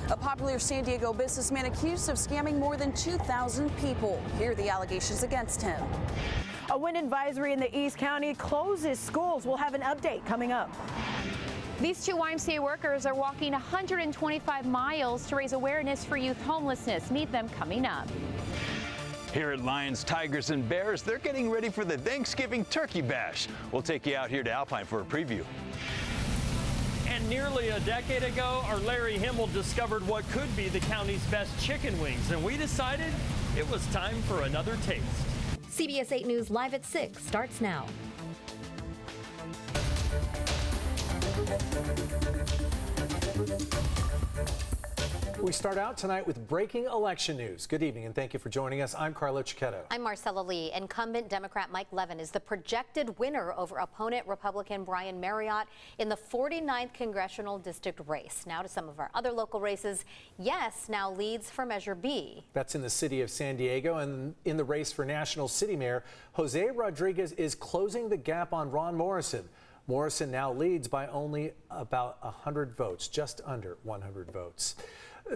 A popular San Diego businessman accused of scamming more than 2,000 people. Here are the allegations against him. A wind advisory in the East County closes schools. We'll have an update coming up. These two YMCA workers are walking 125 miles to raise awareness for youth homelessness. Meet them coming up. Here at Lions, Tigers, and Bears, they're getting ready for the Thanksgiving Turkey Bash. We'll take you out here to Alpine for a preview. And nearly a decade ago, our Larry Himmel discovered what could be the county's best chicken wings, and we decided it was time for another taste. CBS 8 News Live at 6 starts now. We start out tonight with breaking election news. Good evening and thank you for joining us. I'm Carlo Cicchetto. I'm Marcella Lee. Incumbent Democrat Mike Levin is the projected winner over opponent Republican Brian Marriott in the 49th Congressional District race. Now to some of our other local races. Yes now leads for Measure B. That's in the city of San Diego, and in the race for National City Mayor, Jose Rodriguez is closing the gap on Ron Morrison. Morrison now leads by only about 100 votes, just under 100 votes.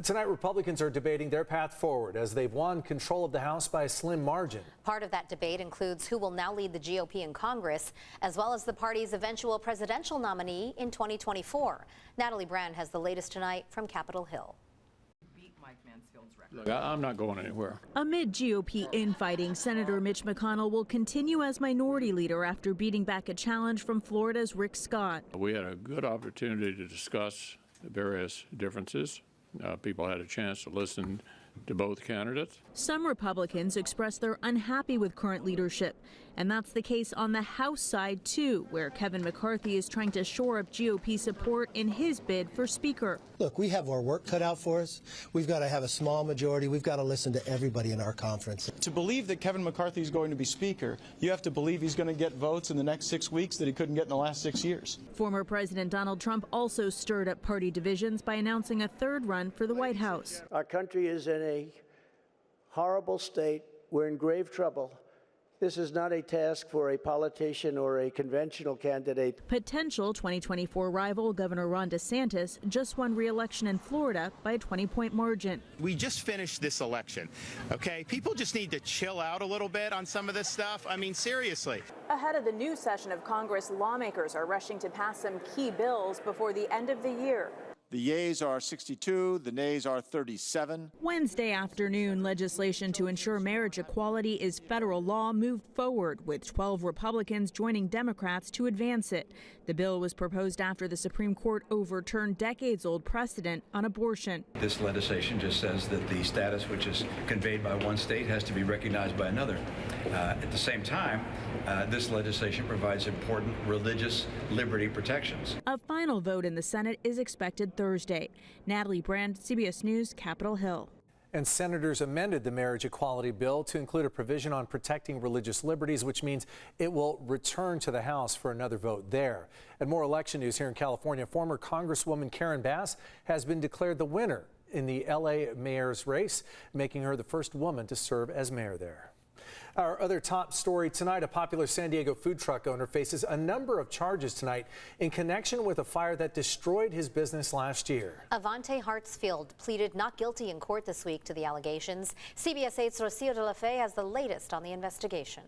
Tonight, Republicans are debating their path forward as they've won control of the House by a slim margin. Part of that debate includes who will now lead the GOP in Congress, as well as the party's eventual presidential nominee in 2024. Natalie Brand has the latest tonight from Capitol Hill. Look, I'm not going anywhere. Amid GOP infighting, Senator Mitch McConnell will continue as minority leader after beating back a challenge from Florida's Rick Scott. We had a good opportunity to discuss the various differences. People had a chance to listen to both candidates. Some Republicans expressed they're unhappy with current leadership, and that's the case on the House side too, where Kevin McCarthy is trying to shore up GOP support in his bid for Speaker. Look, we have our work cut out for us. We've got to have a small majority. We've got to listen to everybody in our conference. To believe that Kevin McCarthy is going to be Speaker, you have to believe he's going to get votes in the next 6 weeks that he couldn't get in the last 6 years. Former President Donald Trump also stirred up party divisions by announcing a third run for the White House. Our country is in a horrible state. We're in grave trouble. This is not a task for a politician or a conventional candidate. Potential 2024 rival Governor Ron DeSantis just won re-election in Florida by a 20-point margin. We just finished this election, okay? People just need to chill out a little bit on some of this stuff. I mean, seriously. Ahead of the new session of Congress, lawmakers are rushing to pass some key bills before the end of the year. The yeas are 62, the nays are 37. Wednesday afternoon, legislation to ensure marriage equality is federal law moved forward, with 12 Republicans joining Democrats to advance it. The bill was proposed after the Supreme Court overturned decades-old precedent on abortion. This legislation just says that the status which is conveyed by one state has to be recognized by another. At the same time, this legislation provides important religious liberty protections. A final vote in the Senate is expected Thursday. Natalie Brand, CBS News, Capitol Hill. And senators amended the marriage equality bill to include a provision on protecting religious liberties, which means it will return to the House for another vote there. And more election news here in California. Former Congresswoman Karen Bass has been declared the winner in the LA mayor's race, making her the first woman to serve as mayor there. Our other top story tonight, a popular San Diego food truck owner faces a number of charges tonight in connection with a fire that destroyed his business last year. Avante Hartsfield pleaded not guilty in court this week to the allegations. CBS 8's Rocio de la Fe has the latest on the investigation.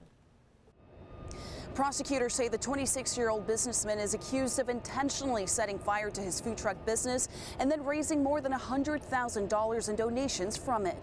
Prosecutors say the 26-year-old businessman is accused of intentionally setting fire to his food truck business and then raising more than $100,000 in donations from it.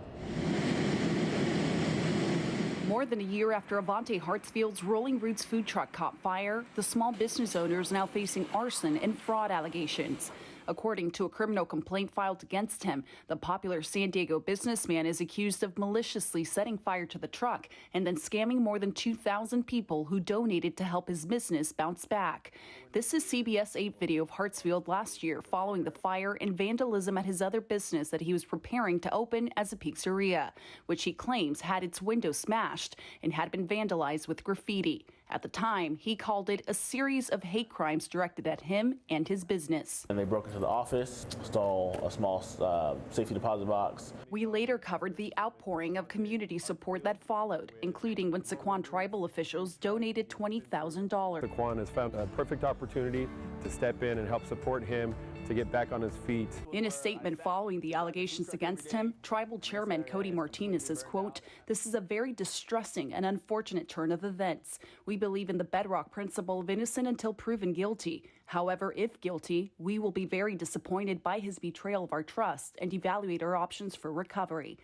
More than a year after Avante Hartsfield's Rolling Roots food truck caught fire, the small business owner is now facing arson and fraud allegations. According to a criminal complaint filed against him, the popular San Diego businessman is accused of maliciously setting fire to the truck and then scamming more than 2,000 people who donated to help his business bounce back. This is CBS 8 video of Hartsfield last year following the fire and vandalism at his other business that he was preparing to open as a pizzeria, which he claims had its windows smashed and had been vandalized with graffiti. At the time, he called it a series of hate crimes directed at him and his business. And they broke into the office, stole a small safety deposit box. We later covered the outpouring of community support that followed, including when Sycuan tribal officials donated $20,000. Sycuan has found a perfect opportunity to step in and help support him to get back on his feet. In a statement following the allegations against him, Tribal Chairman Cody Martinez says, quote, "This is a very distressing and unfortunate turn of events. We believe in the bedrock principle of innocent until proven guilty. However, if guilty, we will be very disappointed by his betrayal of our trust and evaluate our options for recovery."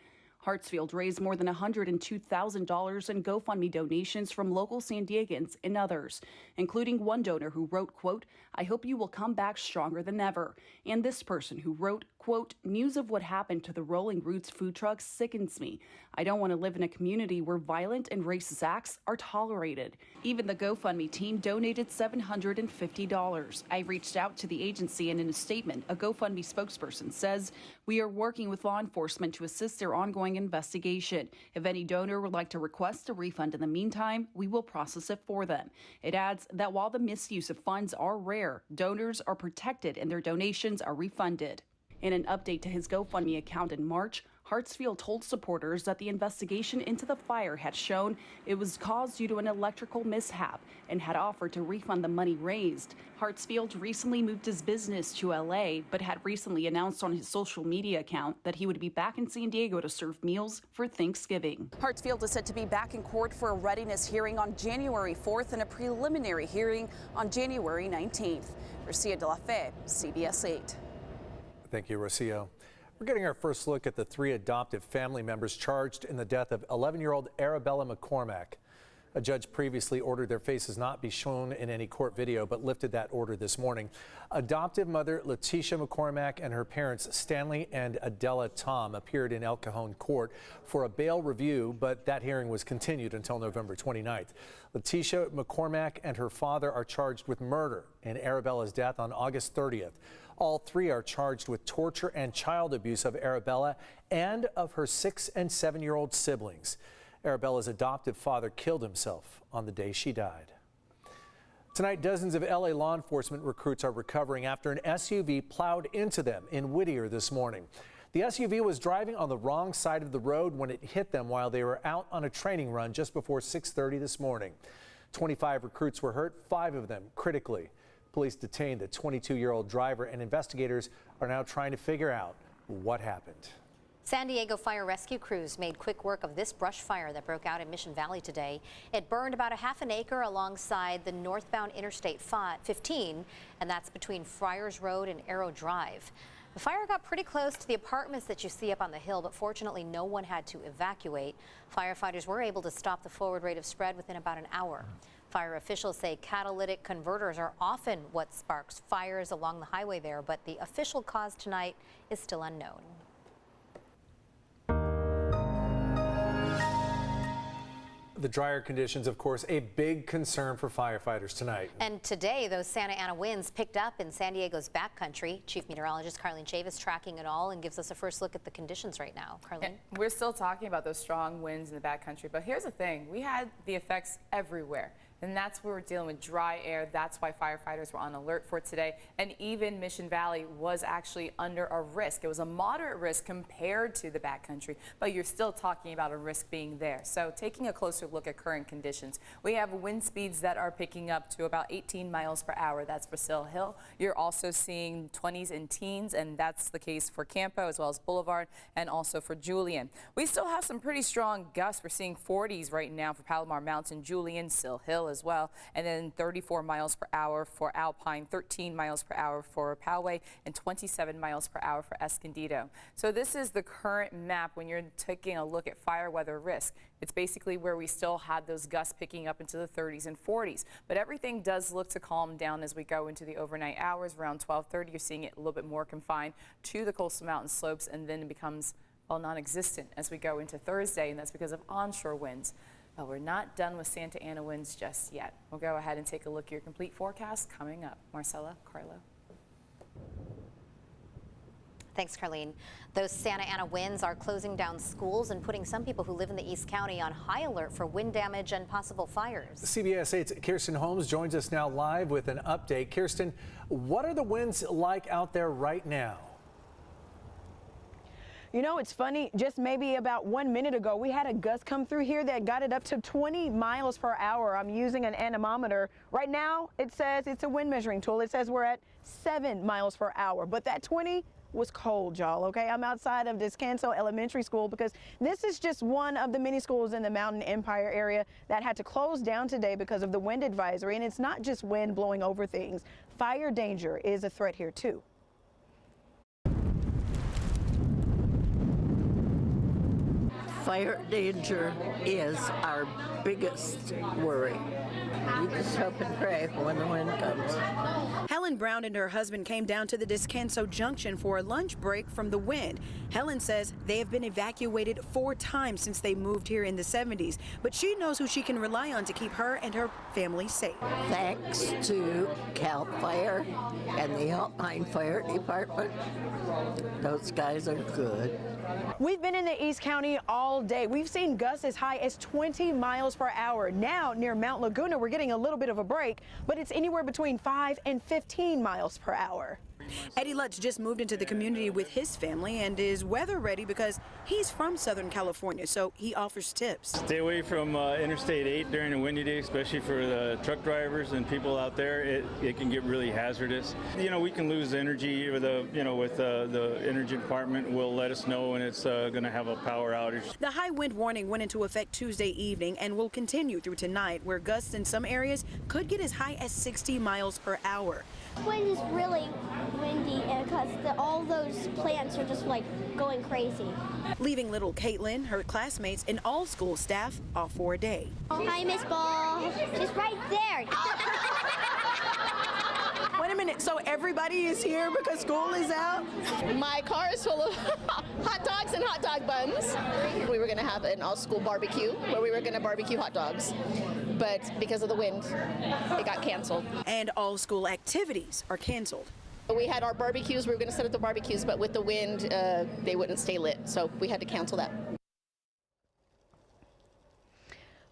Hartsfield raised more than $102,000 in GoFundMe donations from local San Diegans and others, including one donor who wrote, quote, "I hope you will come back stronger than ever." And this person who wrote, quote, "News of what happened to the Rolling Roots food truck sickens me. I don't want to live in a community where violent and racist acts are tolerated." Even the GoFundMe team donated $750. I reached out to the agency, and in a statement, a GoFundMe spokesperson says, "We are working with law enforcement to assist their ongoing investigation. If any donor would like to request a refund in the meantime, we will process it for them." It adds that while the misuse of funds are rare, donors are protected and their donations are refunded. In an update to his GoFundMe account in March, Hartsfield told supporters that the investigation into the fire had shown it was caused due to an electrical mishap and had offered to refund the money raised. Hartsfield recently moved his business to LA, but had recently announced on his social media account that he would be back in San Diego to serve meals for Thanksgiving. Hartsfield is set to be back in court for a readiness hearing on January 4th and a preliminary hearing on January 19th. Rocio de la Fe, CBS 8. Thank you, Rocio. We're getting our first look at the 3 adoptive family members charged in the death of 11-year-old Arabella McCormack. A judge previously ordered their faces not be shown in any court video, but lifted that order this morning. Adoptive mother Letitia McCormack and her parents Stanley and Adela Tom appeared in El Cajon court for a bail review, but that hearing was continued until November 29th. Letitia McCormack and her father are charged with murder in Arabella's death on August 30th. All 3 are charged with torture and child abuse of Arabella and of her 6- and 7-year-old siblings. Arabella's adoptive father killed himself on the day she died. Tonight, dozens of LA law enforcement recruits are recovering after an SUV plowed into them in Whittier this morning. The SUV was driving on the wrong side of the road when it hit them while they were out on a training run just before 6:30 this morning. 25 recruits were hurt, 5 of them critically. Police detained the 22-year-old driver, and investigators are now trying to figure out what happened. San Diego fire rescue crews made quick work of this brush fire that broke out in Mission Valley today. It burned about a half an acre alongside the northbound Interstate 15, and that's between Friars Road and Arrow Drive. The fire got pretty close to the apartments that you see up on the hill, but fortunately no one had to evacuate. Firefighters were able to stop the forward rate of spread within about an hour. Fire officials say catalytic converters are often what sparks fires along the highway there, but the official cause tonight is still unknown. The drier conditions, of course, a big concern for firefighters tonight. And today, those Santa Ana winds picked up in San Diego's backcountry. Chief Meteorologist Carlene Chavis tracking it all and gives us a first look at the conditions right now. Carlene? We're still talking about those strong winds in the backcountry, but here's the thing. We had the effects everywhere. And that's where we're dealing with dry air. That's why firefighters were on alert for today. And even Mission Valley was actually under a risk. It was a moderate risk compared to the backcountry, but you're still talking about a risk being there. So taking a closer look at current conditions, we have wind speeds that are picking up to about 18 miles per hour. That's for Sill Hill. You're also seeing 20s and teens, and that's the case for Campo as well as Boulevard and also for Julian. We still have some pretty strong gusts. We're seeing 40s right now for Palomar Mountain, Julian, Sill Hill as well, and then 34 miles per hour for Alpine, 13 miles per hour for Poway, and 27 miles per hour for Escondido. So this is the current map when you're taking a look at fire weather risk. It's basically where we still had those gusts picking up into the 30s and 40s, but everything does look to calm down as we go into the overnight hours. Around 12:30, you're seeing it a little bit more confined to the coastal mountain slopes, and then it becomes, well, non-existent as we go into Thursday, and that's because of onshore winds. But we're not done with Santa Ana winds just yet. We'll go ahead and take a look at your complete forecast coming up. Marcella, Carlo. Thanks, Carlene. Those Santa Ana winds are closing down schools and putting some people who live in the East County on high alert for wind damage and possible fires. CBS 8's Kirsten Holmes joins us now live with an update. Kirsten, what are the winds like out there right now? You know, it's funny, just maybe about 1 minute ago, we had a gust come through here that got it up to 20 miles per hour. I'm using an anemometer. Right now, it says it's a wind measuring tool. It says we're at 7 miles per hour. But that 20 was cold, y'all, okay? I'm outside of Descanso Elementary School because this is just one of the many schools in the Mountain Empire area that had to close down today because of the wind advisory. And it's not just wind blowing over things. Fire danger is a threat here, too. Fire danger is our biggest worry. We just hope and pray when the wind comes. Helen Brown and her husband came down to the Descanso Junction for a lunch break from the wind. Helen says they have been evacuated 4 times since they moved here in the 70s, but she knows who she can rely on to keep her and her family safe. Thanks to CAL FIRE and the Alpine Fire Department, those guys are good. We've been in the East County all day. We've seen gusts as high as 20 miles per hour. Now, near Mount Laguna, we're getting a little bit of a break, but it's anywhere between 5 and 15 miles per hour. Eddie Lutz just moved into the community with his family and is weather ready because he's from Southern California, so he offers tips. Stay away from Interstate 8 during a windy day, especially for the truck drivers and people out there. It can get really hazardous. You know, we can lose energy with the energy department will let us know, and it's going to have a power outage. The high wind warning went into effect Tuesday evening and will continue through tonight, where gusts in some areas could get as high as 60 miles per hour. Wind is really windy because all those plants are just like going crazy. Leaving little Caitlin, her classmates, and all school staff off for a day. Hi, Miss Ball. She's right there. Wait a minute, so everybody is here because school is out? My car is full of hot dogs and hot dog buns. We were going to have an all-school barbecue where we were going to barbecue hot dogs, but because of the wind, it got canceled. And all school activities are canceled. We had our barbecues, we were going to set up the barbecues, but with the wind, they wouldn't stay lit, so we had to cancel that.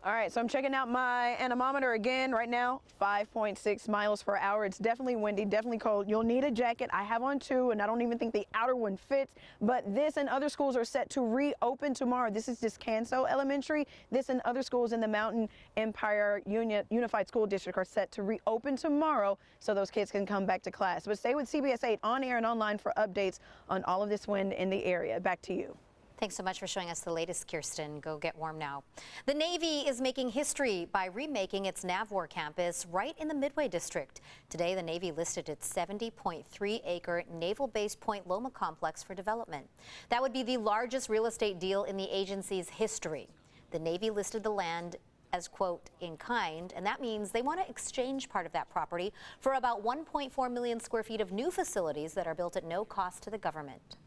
All right, so I'm checking out my anemometer again right now, 5.6 miles per hour. It's definitely windy, definitely cold. You'll need a jacket. I have on 2, and I don't even think the outer one fits, but this and other schools are set to reopen tomorrow. This is Descanso Elementary. This and other schools in the Mountain Empire Unified School District are set to reopen tomorrow so those kids can come back to class. But stay with CBS 8 on air and online for updates on all of this wind in the area. Back to you. Thanks so much for showing us the latest, Kirsten. Go get warm now. The Navy is making history by remaking its Navwar campus right in the Midway District. Today, the Navy listed its 70.3-acre Naval Base Point Loma complex for development. That would be the largest real estate deal in the agency's history. The Navy listed the land as, quote, in kind, and that means they want to exchange part of that property for about 1.4 million square feet of new facilities that are built at no cost to the government.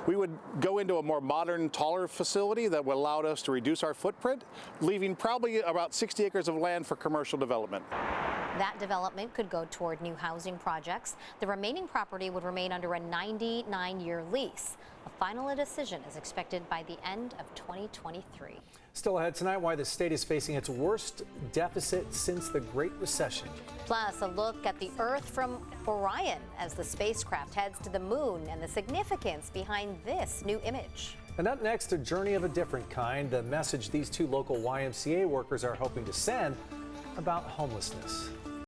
We would go into a more modern, taller facility that would allow us to reduce our footprint, leaving probably about 60 acres of land for commercial development. That development could go toward new housing projects. The remaining property would remain under a 99-year lease. A final decision is expected by the end of 2023. Still ahead tonight, why the state is facing its worst deficit since the Great Recession. Plus, a look at the Earth from Orion as the spacecraft heads to the moon and the significance behind this new image. And up next, a journey of a different kind, the message these 2 local YMCA workers are hoping to send about homelessness.